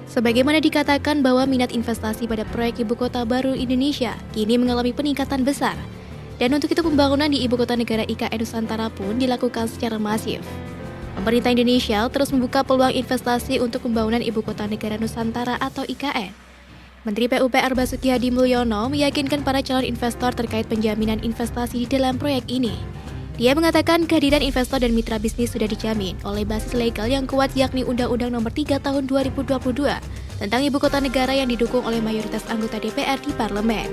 Sebagaimana dikatakan bahwa minat investasi pada proyek Ibu Kota Baru Indonesia kini mengalami peningkatan besar. Dan untuk itu pembangunan di Ibu Kota Negara IKN Nusantara pun dilakukan secara masif. Pemerintah Indonesia terus membuka peluang investasi untuk pembangunan Ibu Kota Negara Nusantara atau IKN. Menteri PUPR Basuki Hadi Mulyono meyakinkan para calon investor terkait penjaminan investasi di dalam proyek ini. Dia mengatakan kehadiran investor dan mitra bisnis sudah dijamin oleh basis legal yang kuat yakni Undang-Undang Nomor 3 Tahun 2022 tentang Ibu Kota Negara yang didukung oleh mayoritas anggota DPR di parlemen.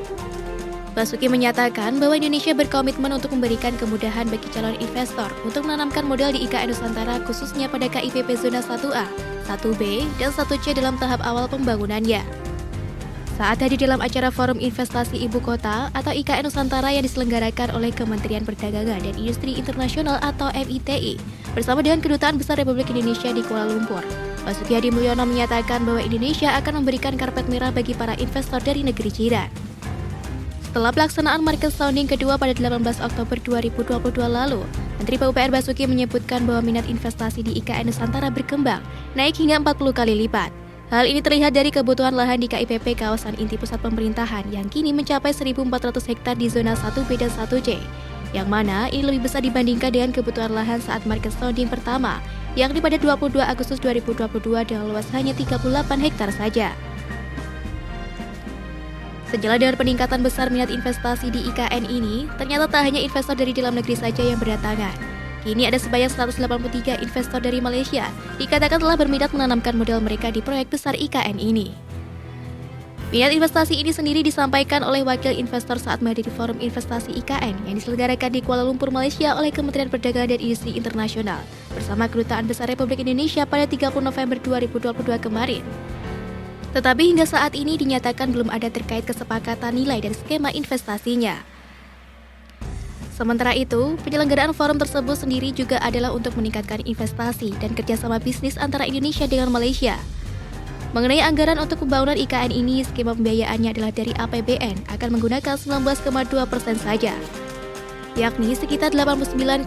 Basuki menyatakan bahwa Indonesia berkomitmen untuk memberikan kemudahan bagi calon investor untuk menanamkan modal di IKN Nusantara khususnya pada KIPP Zona 1A, 1B, dan 1C dalam tahap awal pembangunannya. Saat hadir dalam acara Forum Investasi Ibu Kota atau IKN Nusantara yang diselenggarakan oleh Kementerian Perdagangan dan Industri Internasional atau MITI bersama dengan Kedutaan Besar Republik Indonesia di Kuala Lumpur, Basuki Hadi Mulyono menyatakan bahwa Indonesia akan memberikan karpet merah bagi para investor dari negeri jiran. Setelah pelaksanaan market sounding kedua pada 18 Oktober 2022 lalu, Menteri PUPR Basuki menyebutkan bahwa minat investasi di IKN Nusantara berkembang, naik hingga 40 kali lipat. Hal ini terlihat dari kebutuhan lahan di KIPP kawasan inti pusat pemerintahan yang kini mencapai 1.400 hektar di zona 1B dan 1C, yang mana ini lebih besar dibandingkan dengan kebutuhan lahan saat market sounding pertama, yakni pada 22 Agustus 2022 dengan luas hanya 38 hektar saja. Sejalan dengan peningkatan besar minat investasi di IKN ini, ternyata tak hanya investor dari dalam negeri saja yang berdatangan. Kini ada sebanyak 183 investor dari Malaysia dikatakan telah berminat menanamkan modal mereka di proyek besar IKN ini. Minat investasi ini sendiri disampaikan oleh wakil investor saat menghadiri Forum Investasi IKN yang diselenggarakan di Kuala Lumpur, Malaysia oleh Kementerian Perdagangan dan Industri Internasional bersama Kedutaan Besar Republik Indonesia pada 30 November 2022 kemarin. Tetapi hingga saat ini dinyatakan belum ada terkait kesepakatan nilai dan skema investasinya. Sementara itu, penyelenggaraan forum tersebut sendiri juga adalah untuk meningkatkan investasi dan kerjasama bisnis antara Indonesia dengan Malaysia. Mengenai anggaran untuk pembangunan IKN ini, skema pembiayaannya adalah dari APBN akan menggunakan 19,2% saja, yakni sekitar 89,4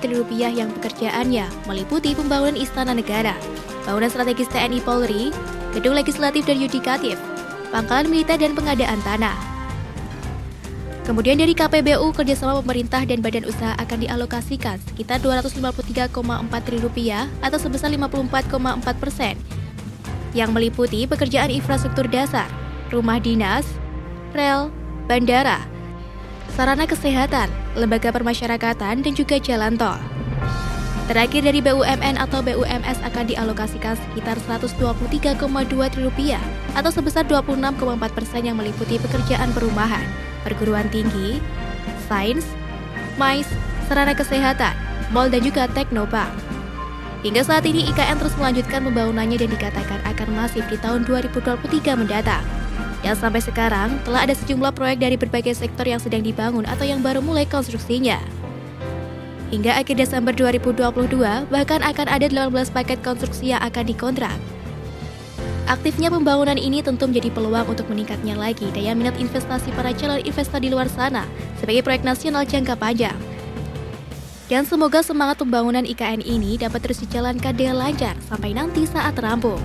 triliun rupiah yang pekerjaannya meliputi pembangunan Istana Negara, bangunan strategis TNI Polri, gedung legislatif dan yudikatif, pangkalan militer dan pengadaan tanah. Kemudian dari KPBU, kerjasama pemerintah dan badan usaha akan dialokasikan sekitar 253,4 triliun rupiah atau sebesar 54,4%, yang meliputi pekerjaan infrastruktur dasar, rumah dinas, rel, bandara, sarana kesehatan, lembaga permasyarakatan, dan juga jalan tol. Terakhir dari BUMN atau BUMS akan dialokasikan sekitar 123,2 triliun rupiah atau sebesar 26,4% yang meliputi pekerjaan perumahan, perguruan tinggi, sains, mais, sarana kesehatan, mal dan juga teknopark. Hingga saat ini IKN terus melanjutkan pembangunannya dan dikatakan akan masif di tahun 2023 mendatang. Dan sampai sekarang telah ada sejumlah proyek dari berbagai sektor yang sedang dibangun atau yang baru mulai konstruksinya. Hingga akhir Desember 2022, bahkan akan ada 18 paket konstruksi yang akan dikontrak. Aktifnya pembangunan ini tentu menjadi peluang untuk meningkatnya lagi daya minat investasi para calon investor di luar sana sebagai proyek nasional jangka panjang. Dan semoga semangat pembangunan IKN ini dapat terus dijalankan dengan lancar sampai nanti saat rampung.